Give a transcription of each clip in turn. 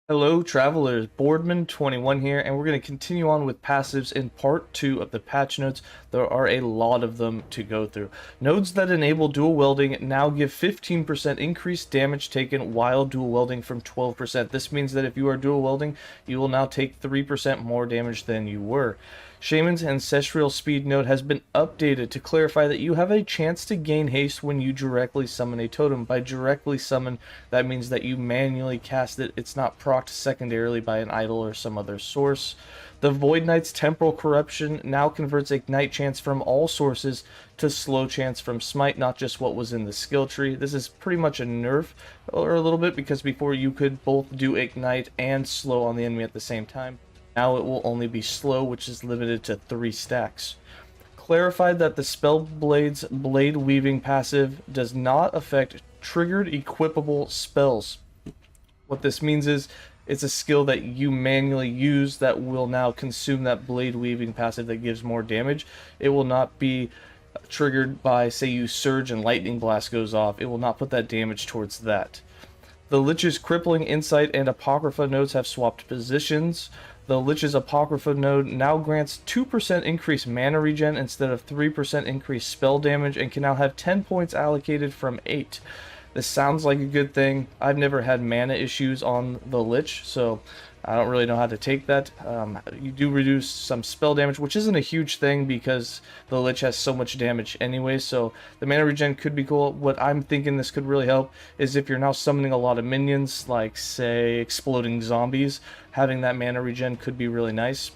Hello travelers, Boardman21 here, and we're going to continue on with passives in part 2 of the patch notes. There are a lot of them to go through. Nodes that enable dual welding now give 15% increased damage taken while dual welding from 12%. This means that if you are dual welding, you will now take 3% more damage than you were. Shaman's Ancestral Speed node has been updated to clarify that you have a chance to gain haste when you directly summon a totem. By directly summon, that means that you manually cast it. It's not procced secondarily by an idol or some other source. The Void Knight's Temporal Corruption now converts Ignite chance from all sources to slow chance from Smite, not just what was in the skill tree. This is pretty much a nerf, or a little bit, because before you could both do Ignite and slow on the enemy at the same time. Now it will only be slow, which is limited to 3 stacks. Clarified that the Spellblade's Blade Weaving passive does not affect triggered equipable spells. What this means is it's a skill that you manually use that will now consume that Blade Weaving passive that gives more damage. It will not be triggered by, say, you Surge and Lightning Blast goes off. It will not put that damage towards that. The Lich's Crippling Insight and Apocrypha nodes have swapped positions. The Lich's Apocrypha node now grants 2% increased mana regen instead of 3% increased spell damage and can now have 10 points allocated from 8. This sounds like a good thing. I've never had mana issues on the Lich, so I don't really know how to take that. You do reduce some spell damage, which isn't a huge thing because the Lich has so much damage anyway, so the mana regen could be cool. What I'm thinking this could really help is if you're now summoning a lot of minions, like, say, exploding zombies, having that mana regen could be really nice.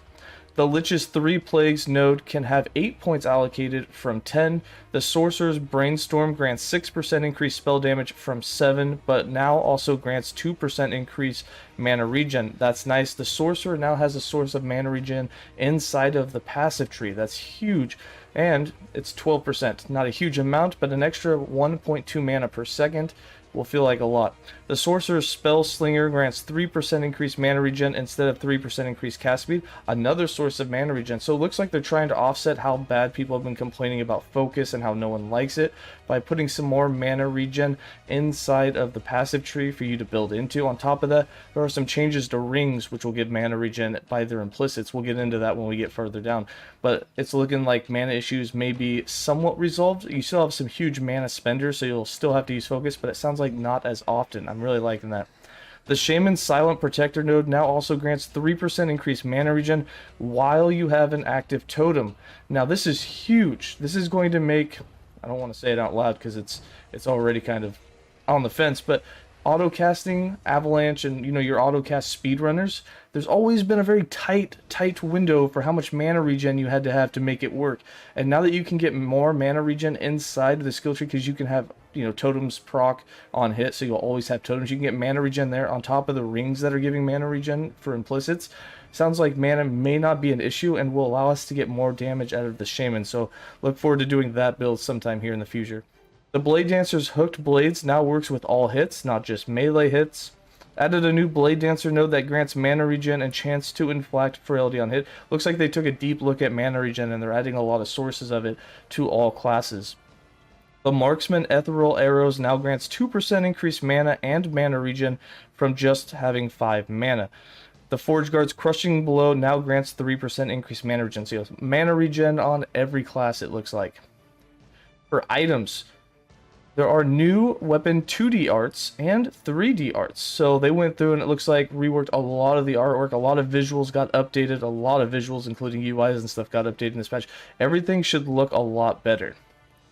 The Lich's 3 Plagues node can have 8 points allocated from 10. The Sorcerer's Brainstorm grants 6% increased spell damage from 7, but now also grants 2% increased mana regen. That's nice. The Sorcerer now has a source of mana regen inside of the passive tree. That's huge. And it's 12%. Not a huge amount, but an extra 1.2 mana per second will feel like a lot. The Sorcerer's Spell Slinger grants 3% increased mana regen instead of 3% increased cast speed, another source of mana regen. So it looks like they're trying to offset how bad people have been complaining about focus and how no one likes it by putting some more mana regen inside of the passive tree for you to build into. On top of that, there are some changes to rings which will give mana regen by their implicits. We'll get into that when we get further down. But it's looking like mana issues may be somewhat resolved. You still have some huge mana spenders, so you'll still have to use focus, but it sounds like not as often. I'm really liking that. The Shaman's Silent Protector node now also grants 3% increased mana regen while you have an active totem. Now this is huge. This is going to make, I don't want to say it out loud because it's already kind of on the fence, but auto casting, avalanche, and your auto cast speedrunners, there's always been a very tight window for how much mana regen you had to have to make it work. And now that you can get more mana regen inside of the skill tree, because you can have totems proc on hit, so you'll always have totems, you can get mana regen there on top of the rings that are giving mana regen for implicits. Sounds like mana may not be an issue and will allow us to get more damage out of the Shaman, so look forward to doing that build sometime here in the future. The Blade Dancer's Hooked Blades now works with all hits, not just melee hits. Added a new Blade Dancer node that grants mana regen and chance to inflict frailty on hit. Looks like they took a deep look at mana regen and they're adding a lot of sources of it to all classes. The Marksman Ethereal Arrows now grants 2% increased mana and mana regen from just having 5 mana. The Forge Guard's Crushing Blow now grants 3% increased mana regen. So mana regen on every class, it looks like. For items, there are new weapon 2D arts and 3D arts. So they went through and it looks like reworked a lot of the artwork. A lot of visuals got updated. A lot of visuals, including UIs and stuff, got updated in this patch. Everything should look a lot better.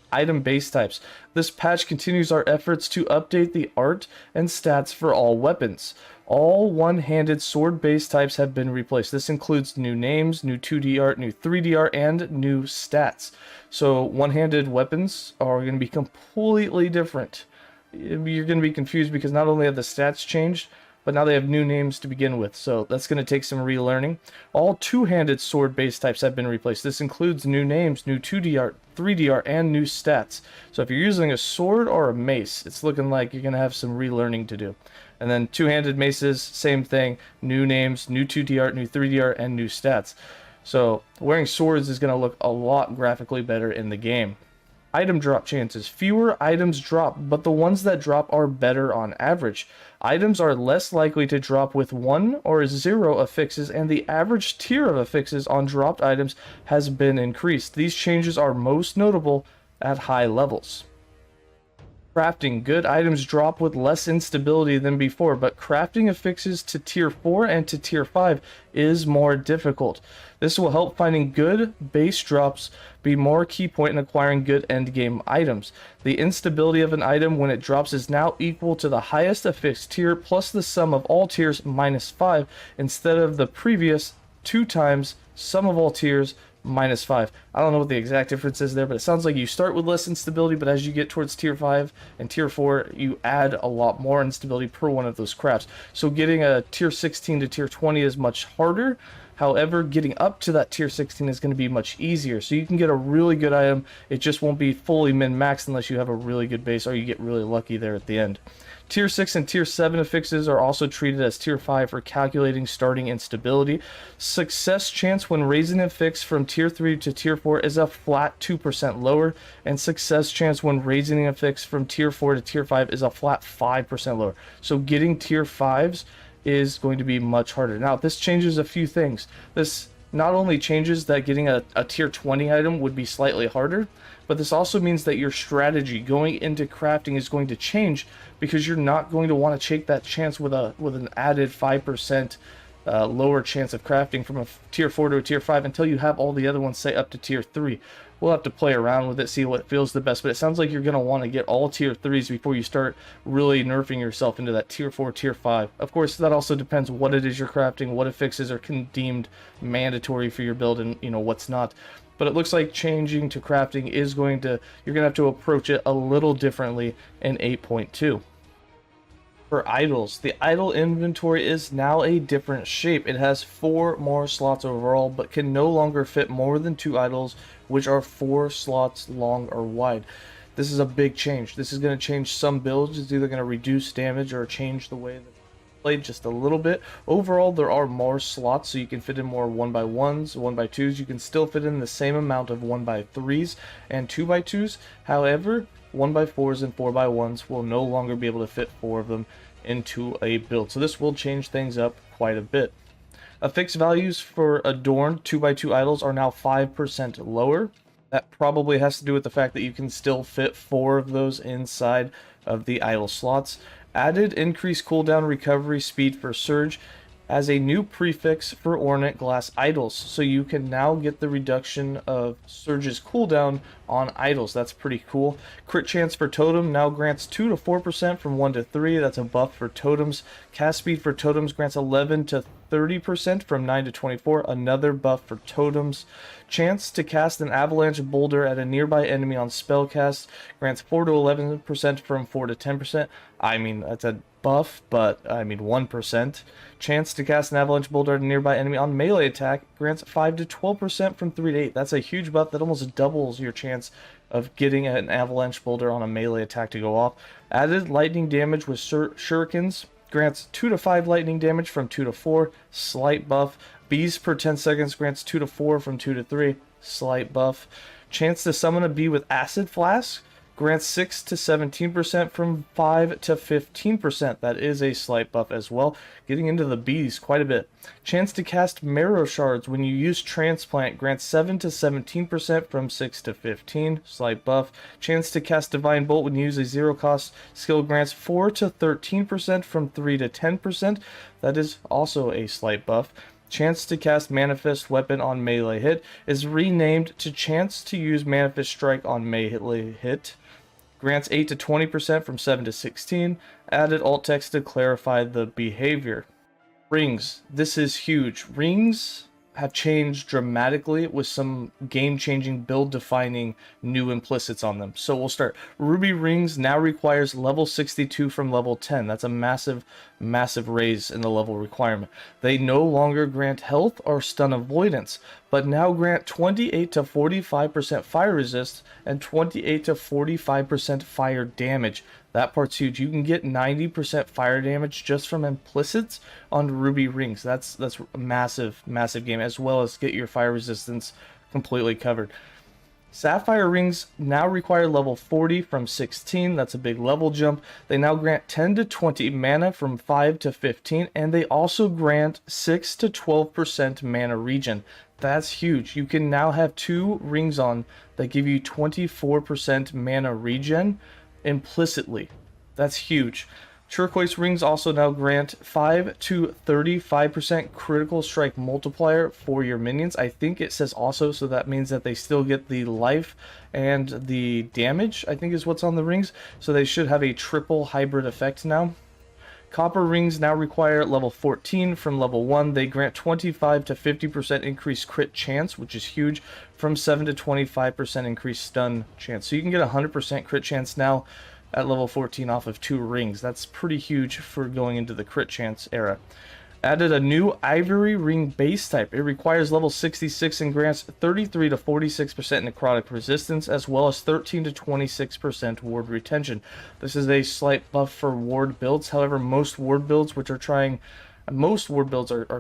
Item base types. This patch continues our efforts to update the art and stats for all weapons. All one-handed sword base types have been replaced. This includes new names, new 2D art, new 3D art, and new stats. So one-handed weapons are going to be completely different. You're going to be confused because not only have the stats changed, but now they have new names to begin with, so that's going to take some relearning. All two-handed sword base types have been replaced. This includes new names, new 2D art, 3D art, and new stats. So if you're using a sword or a mace, it's looking like you're going to have some relearning to do. And then two-handed maces, same thing, new names, new 2D art, new 3D art, and new stats. So wearing swords is going to look a lot graphically better in the game. Item drop chances. Fewer items drop, but the ones that drop are better on average. Items are less likely to drop with 1 or 0 affixes, and the average tier of affixes on dropped items has been increased. These changes are most notable at high levels. Crafting. Good items drop with less instability than before, but crafting affixes to tier 4 and to tier 5 is more difficult. This will help finding good base drops be more key point in acquiring good endgame items. The instability of an item when it drops is now equal to the highest affixed tier plus the sum of all tiers minus 5 instead of the previous 2 times sum of all tiers minus 5. I don't know what the exact difference is there, but it sounds like you start with less instability, but as you get towards tier 5 and tier 4, you add a lot more instability per one of those crafts. So getting a tier 16 to tier 20 is much harder. However, getting up to that tier 16 is going to be much easier. So you can get a really good item. It just won't be fully min-maxed unless you have a really good base or you get really lucky there at the end. Tier 6 and Tier 7 affixes are also treated as Tier 5 for calculating starting instability. Success chance when raising a fix from Tier 3 to Tier 4 is a flat 2% lower, and success chance when raising a fix from Tier 4 to Tier 5 is a flat 5% lower. So getting Tier 5s is going to be much harder. Now, this changes a few things. This not only changes that getting a Tier 20 item would be slightly harder, but this also means that your strategy going into crafting is going to change because you're not going to want to take that chance with an added 5% lower chance of crafting from a tier 4 to a tier 5 until you have all the other ones say up to tier 3. We'll have to play around with it, see what feels the best, but it sounds like you're going to want to get all tier 3s before you start really nerfing yourself into that tier 4, tier 5. Of course, that also depends what it is you're crafting, what affixes are deemed mandatory for your build, and what's not. But it looks like changing to crafting is you're going to have to approach it a little differently in 8.2. For idols, the idle inventory is now a different shape. It has 4 more slots overall, but can no longer fit more than 2 idols, which are 4 slots long or wide. This is a big change. This is going to change some builds. It's either going to reduce damage or change the way that played just a little bit. Overall, there are more slots, so you can fit in more 1x1s, 1x2s. You can still fit in the same amount of 1x3s and 2x2s. However, 1x4s and 4x1s will no longer be able to fit 4 of them into a build. So this will change things up quite a bit. Affix values for adorned 2x2 idols are now 5% lower. That probably has to do with the fact that you can still fit 4 of those inside of the idle slots. Added increased cooldown recovery speed for Surge as a new prefix for ornate glass idols, so you can now get the reduction of Surge's cooldown on idols. That's pretty cool. Crit chance for totem now grants 2 to 4% from 1 to 3. That's a buff for totems. Cast speed for totems grants 11 to 30% from 9 to 24. Another buff for totems. Chance to cast an avalanche boulder at a nearby enemy on spellcast grants 4 to 11% from 4 to 10%. I mean, that's a buff, but I mean 1%. Chance to cast an avalanche boulder at a nearby enemy on melee attack grants 5 to 12% from 3 to 8. That's a huge buff that almost doubles your chance of getting an avalanche boulder on a melee attack to go off. Added lightning damage with shurikens grants 2 to 5 lightning damage from 2 to 4, slight buff. Bees per 10 seconds grants 2 to 4 from 2 to 3, slight buff. Chance to summon a bee with acid flask grants 6 to 17% from 5 to 15%. That is a slight buff as well. Getting into the bees quite a bit. Chance to cast marrow shards when you use transplant grants 7 to 17% from 6 to 15. Slight buff. Chance to cast divine bolt when you use a 0 cost skill grants 4 to 13% from 3 to 10%. That is also a slight buff. Chance to cast Manifest Weapon on melee hit is renamed to Chance to use Manifest Strike on melee hit. Grants 8 to 20% from 7 to 16. Added alt text to clarify the behavior. Rings. This is huge. Rings have changed dramatically with some game-changing, build-defining new implicits on them. So we'll start. Ruby Rings now requires level 62 from level 10. That's a massive, massive raise in the level requirement. They no longer grant health or stun avoidance, but now grant 28 to 45% fire resist and 28 to 45% fire damage. That part's huge. You can get 90% fire damage just from implicits on Ruby Rings. That's a massive, massive game, as well as get your fire resistance completely covered. Sapphire rings now require level 40 from 16. That's a big level jump. They now grant 10 to 20 mana from 5 to 15, and they also grant 6 to 12% mana regen. That's huge. You can now have 2 rings on that give you 24% mana regen implicitly. That's huge. Turquoise rings also now grant 5 to 35% critical strike multiplier for your minions. I think it says also, so that means that they still get the life and the damage, I think is what's on the rings. So they should have a triple hybrid effect now. Copper rings now require level 14 from level 1. They grant 25 to 50% increased crit chance, which is huge, from 7 to 25% increased stun chance. So you can get 100% crit chance now at level 14 off of 2 rings. That's pretty huge for going into the crit chance era. Added a new ivory ring base type. It requires level 66 and grants 33 to 46% necrotic resistance, as well as 13 to 26% ward retention. This is a slight buff for ward builds. However, most ward builds are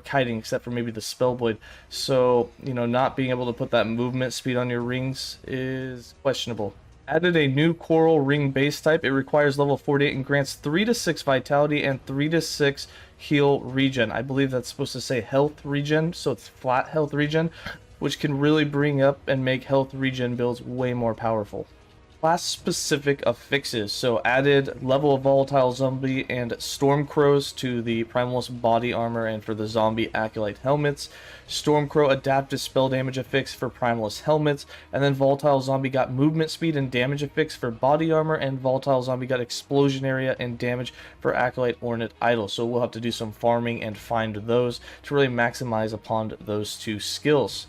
kiting, except for maybe the Spellblade. So, not being able to put that movement speed on your rings is questionable. Added a new coral ring base type. It requires level 48 and grants 3 to 6 vitality and 3 to 6 heal regen. I believe that's supposed to say health regen, so it's flat health regen, which can really bring up and make health regen builds way more powerful. Class specific affixes. So added level of volatile zombie and stormcrows to the primalist body armor and for the zombie acolyte helmets. Stormcrow adaptive spell damage affix for primalist helmets, and then volatile zombie got movement speed and damage affix for body armor, and volatile zombie got explosion area and damage for acolyte ornate idol. So we'll have to do some farming and find those to really maximize upon those 2 skills.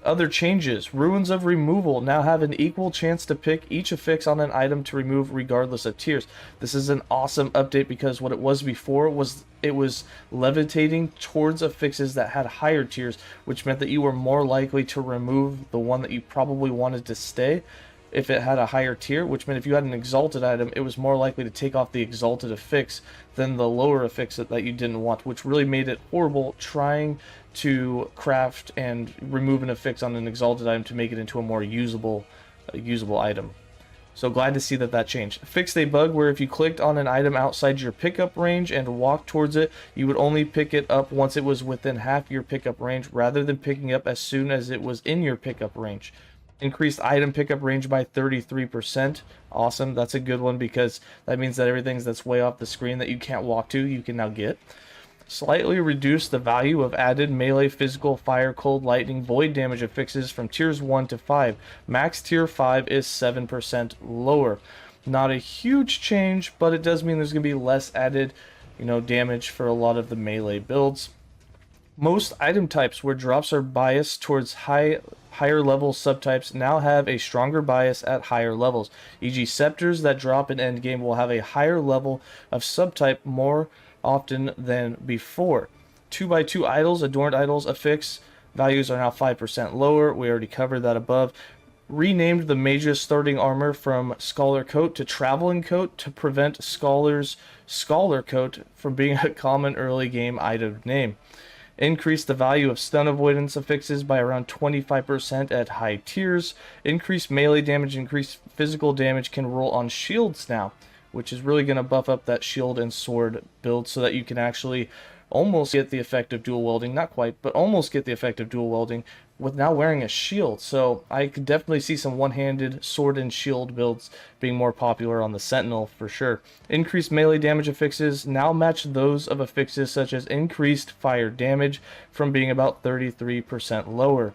Other changes. Ruins of Removal now have an equal chance to pick each affix on an item to remove regardless of tiers. This is an awesome update because what it was before was it was levitating towards affixes that had higher tiers, which meant that you were more likely to remove the one that you probably wanted to stay if it had a higher tier, which meant if you had an exalted item, it was more likely to take off the exalted affix than the lower affix that you didn't want, which really made it horrible trying to craft and remove an affix on an exalted item to make it into a more usable item. So glad to see that changed. Fixed a bug where if you clicked on an item outside your pickup range and walked towards it, you would only pick it up once it was within half your pickup range, rather than picking up as soon as it was in your pickup range. Increased item pickup range by 33%. Awesome. That's a good one because that means that everything that's way off the screen that you can't walk to, you can now get. Slightly reduced the value of added melee physical fire, cold, lightning, void damage affixes from tiers 1 to 5. Max tier 5 is 7% lower. Not a huge change, but it does mean there's going to be less added, damage for a lot of the melee builds. Most item types where drops are biased towards higher level subtypes now have a stronger bias at higher levels, e.g. scepters that drop in endgame will have a higher level of subtype more often than before. 2x2 idols, adorned idols affix values are now 5% lower. We already covered that above. Renamed the mage's starting armor from Scholar Coat to Traveling Coat to prevent Scholar's Scholar Coat from being a common early game item name. Increase the value of stun avoidance affixes by around 25% at high tiers. Increased melee damage, increased physical damage can roll on shields now, which is really going to buff up that shield and sword build so that you can actually almost get the effect of dual wielding. Not quite, but almost get the effect of dual wielding with now wearing a shield. So I could definitely see some one-handed sword and shield builds being more popular on the Sentinel for sure. Increased melee damage affixes now match those of affixes such as increased fire damage from being about 33% lower.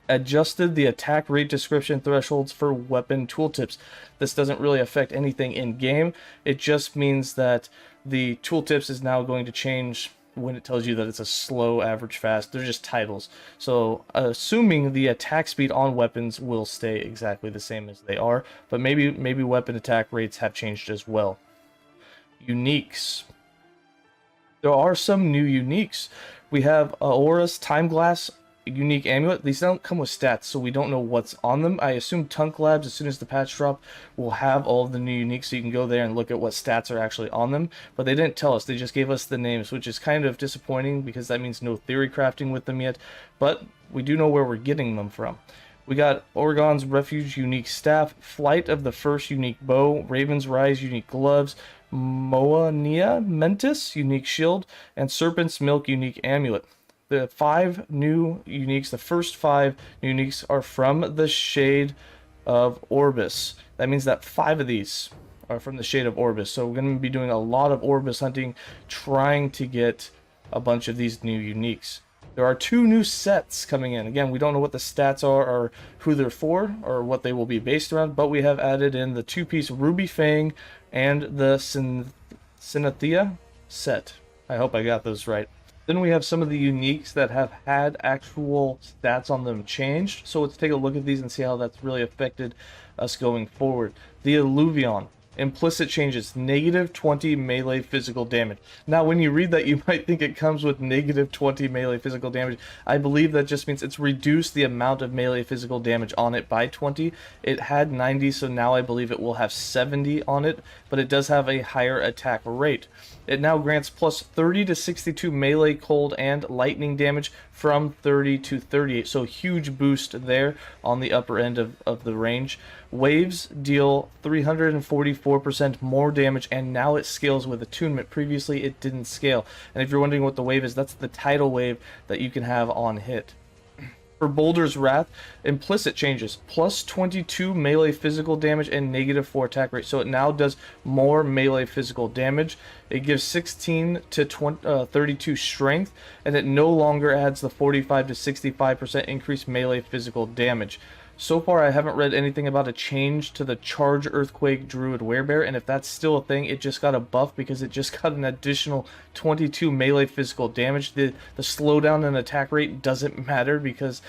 Adjusted the attack rate description thresholds for weapon tooltips. This doesn't really affect anything in game. It just means that the tooltips is now going to change when it tells you that it's a slow, average, fast. They're just titles. So assuming the attack speed on weapons will stay exactly the same as they are, but maybe weapon attack rates have changed as well. Uniques. There are some new uniques. We have Aura's Time Glass unique amulet. These don't come with stats, so we don't know what's on them. I assume Tunk Labs, as soon as the patch drop, will have all of the new uniques, so you can go there and look at what stats are actually on them. But they didn't tell us. They just gave us the names, which is kind of disappointing because that means no theory crafting with them yet. But we do know where we're getting them from. We got Oregon's Refuge unique staff, Flight of the First unique bow, Raven's Rise unique gloves, Moania Mentis unique shield, and Serpent's Milk unique amulet. The 5 new uniques, the first 5 uniques are from the Shade of Orbis. That means that 5 of these are from the Shade of Orbis. So we're going to be doing a lot of Orbis hunting, trying to get a bunch of these new uniques. There are 2 new sets coming in. Again, we don't know what the stats are or who they're for or what they will be based around, but we have added in the 2-piece Ruby Fang and the Synathia set. I hope I got those right. Then we have some of the uniques that have had actual stats on them changed. So let's take a look at these and see how that's really affected us going forward. The Illuvion. Implicit changes, -20 melee physical damage. Now, when you read that, you might think it comes with -20 melee physical damage. I believe that just means it's reduced the amount of melee physical damage on it by 20. It had 90, so now I believe it will have 70 on it, but it does have a higher attack rate. It now grants plus 30 to 62 melee, cold, and lightning damage from 30 to 38. So huge boost there on the upper end of the range. Waves deal 344% more damage, and now it scales with attunement. Previously, it didn't scale. And if you're wondering what the wave is, that's the tidal wave that you can have on hit. For Boulder's Wrath, implicit changes, plus 22 melee physical damage and -4 attack rate. So it now does more melee physical damage. It gives 16 to 32 strength, and it no longer adds the 45 to 65% increased melee physical damage. So far, I haven't read anything about a change to the Charge Earthquake Druid Werebear, and if that's still a thing, it just got a buff because it just got an additional 22 melee physical damage. The slowdown and attack rate doesn't matter because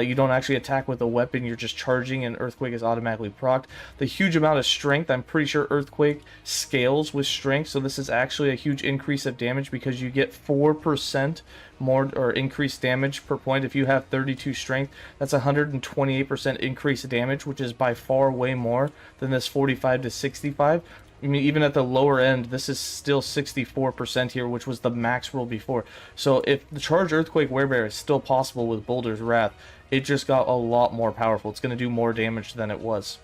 you don't actually attack with a weapon, you're just charging and Earthquake is automatically procced. The huge amount of strength, I'm pretty sure Earthquake scales with strength, so this is actually a huge increase of damage because you get 4% more or increased damage per point. If you have 32 strength, that's 128% increased damage, which is by far way more than this 45 to 65. I mean, even at the lower end, this is still 64% here, which was the max roll before. So if the Charge Earthquake Werebear is still possible with Boulder's Wrath, it just got a lot more powerful. It's going to do more damage than it was.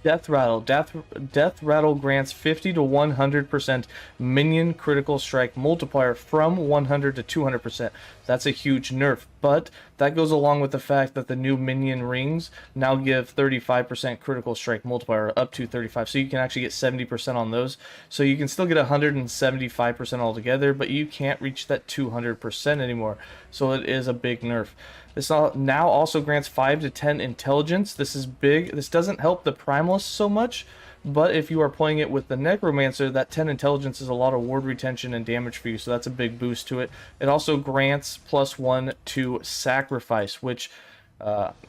Death Rattle. Death Rattle grants 50 to 100% minion critical strike multiplier from 100 to 200%. That's a huge nerf, but that goes along with the fact that the new minion rings now give 35% critical strike multiplier, up to 35. So you can actually get 70% on those. So you can still get 175% altogether, but you can't reach that 200% anymore. So it is a big nerf. This now also grants 5 to 10 intelligence. This is big. This doesn't help the Primalist so much, but if you are playing it with the Necromancer, that 10 intelligence is a lot of ward retention and damage for you, so that's a big boost to it. It also grants +1 to Sacrifice, which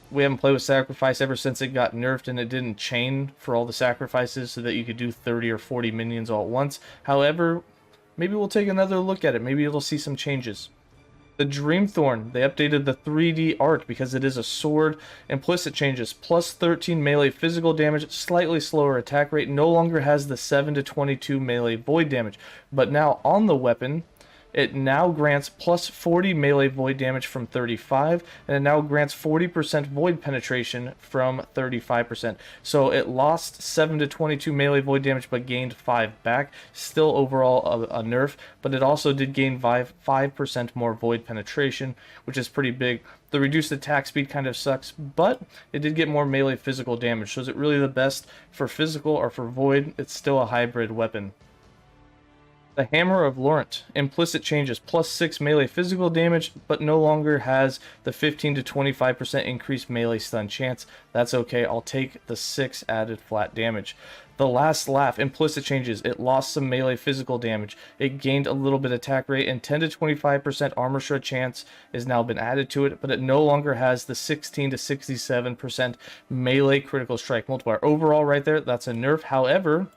we haven't played with Sacrifice ever since it got nerfed and it didn't chain for all the sacrifices so that you could do 30 or 40 minions all at once. However, maybe we'll take another look at it. Maybe it'll see some changes. The Dreamthorn, they updated the 3D art because it is a sword. Implicit changes, +13 melee physical damage, slightly slower attack rate, no longer has the 7 to 22 melee void damage. But now on the weapon, it now grants +40 melee void damage from 35, and it now grants 40% void penetration from 35%. So it lost 7 to 22 melee void damage, but gained 5 back. Still overall a nerf, but it also did gain 5% more void penetration, which is pretty big. The reduced attack speed kind of sucks, but it did get more melee physical damage. So is it really the best for physical or for void? It's still a hybrid weapon. The Hammer of Laurent. Implicit changes, +6 melee physical damage, but no longer has the 15 to 25% increased melee stun chance. That's okay, I'll take the 6 added flat damage. The Last Laugh. Implicit changes, it lost some melee physical damage. It gained a little bit attack rate, and 10 to 25% armor shred chance has now been added to it, but it no longer has the 16 to 67% melee critical strike multiplier. Overall, right there, that's a nerf. However,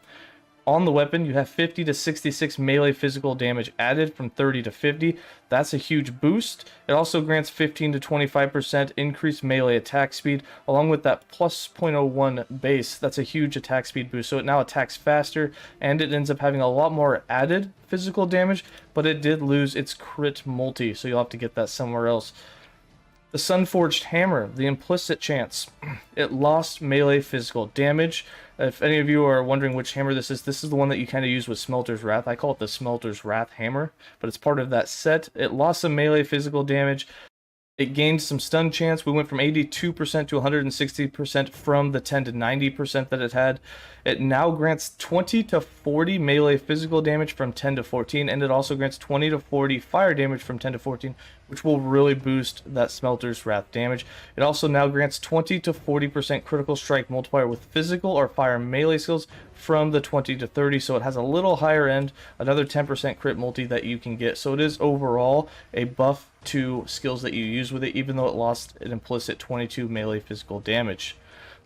on the weapon, you have 50 to 66 melee physical damage added from 30 to 50. That's a huge boost. It also grants 15 to 25% increased melee attack speed, along with that +0.01 base. That's a huge attack speed boost. So it now attacks faster, and it ends up having a lot more added physical damage, but it did lose its crit multi, so you'll have to get that somewhere else. The Sunforged Hammer, the implicit chance. It lost melee physical damage. If any of you are wondering which hammer this is the one that you kind of use with Smelter's Wrath. I call it the Smelter's Wrath hammer, but it's part of that set. It lost some melee physical damage. It gained some stun chance. We went from 82% to 160% from the 10 to 90% that it had. It now grants 20 to 40 melee physical damage from 10 to 14, and it also grants 20 to 40 fire damage from 10 to 14, which will really boost that Smelter's Wrath damage. It also now grants 20 to 40% critical strike multiplier with physical or fire melee skills from the 20 to 30, so it has a little higher end, another 10% crit multi that you can get. So it is overall a buff to skills that you use with it, even though it lost an implicit 22 melee physical damage.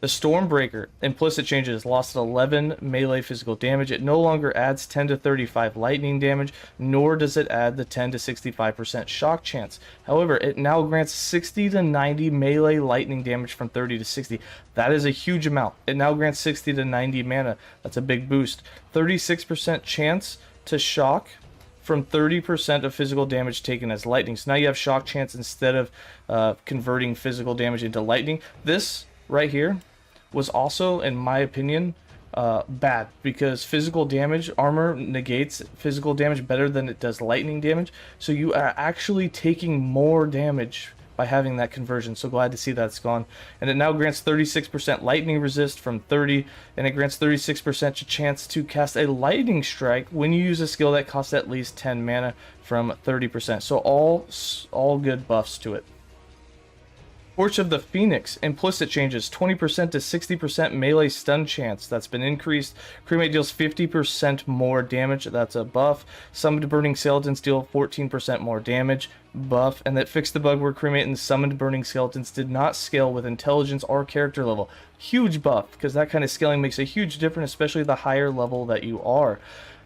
The Stormbreaker implicit changes lost 11 melee physical damage. It no longer adds 10 to 35 lightning damage, nor does it add the 10 to 65% shock chance. However, it now grants 60 to 90 melee lightning damage from 30 to 60. That is a huge amount. It now grants 60 to 90 mana. That's a big boost. 36% chance to shock from 30% of physical damage taken as lightning. So now you have shock chance instead of converting physical damage into lightning. This right here was also, in my opinion, bad, because physical damage, armor negates physical damage better than it does lightning damage, so you are actually taking more damage by having that conversion. So glad to see that's gone. And it now grants 36% lightning resist from 30, and it grants 36% chance to cast a lightning strike when you use a skill that costs at least 10 mana from 30%. So all good buffs to it. Torch of the Phoenix, implicit changes, 20% to 60% melee stun chance. That's been increased. Cremate deals 50% more damage. That's a buff. Summoned Burning Skeletons deal 14% more damage. Buff. And that fixed the bug where Cremate and Summoned Burning Skeletons did not scale with intelligence or character level. Huge buff, because that kind of scaling makes a huge difference, especially the higher level that you are.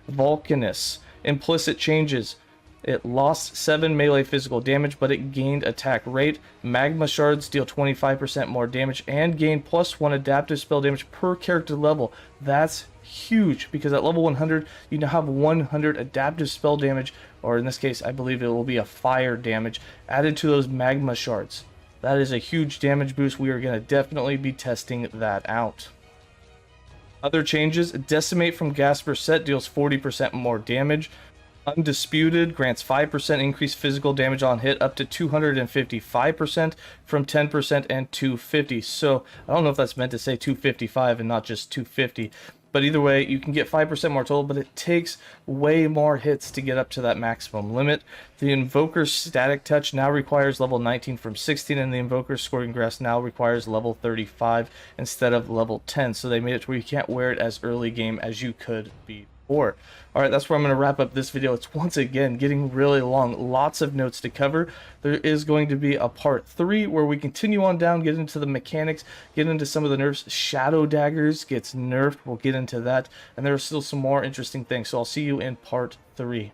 Vulcanus, implicit changes. It lost 7 melee physical damage, but it gained attack rate. Magma Shards deal 25% more damage and gain +1 adaptive spell damage per character level. That's huge, because at level 100, you now have 100 adaptive spell damage, or in this case, I believe it will be a fire damage, added to those Magma Shards. That is a huge damage boost. We are going to definitely be testing that out. Other changes, Decimate from Gasper set deals 40% more damage. Undisputed grants 5% increased physical damage on hit up to 255% from 10% and 250. So I don't know if that's meant to say 255 and not just 250. But either way, you can get 5% more total, but it takes way more hits to get up to that maximum limit. The Invoker's Static Touch now requires level 19 from 16, and the Invoker's Scorching Grass now requires level 35 instead of level 10. So they made it to where you can't wear it as early game as you could before. Alright, that's where I'm going to wrap up this video. It's once again getting really long. Lots of notes to cover. There is going to be a part 3 where we continue on down, get into the mechanics, get into some of the nerfs. Shadow Daggers gets nerfed. We'll get into that. And there are still some more interesting things. So I'll see you in part 3.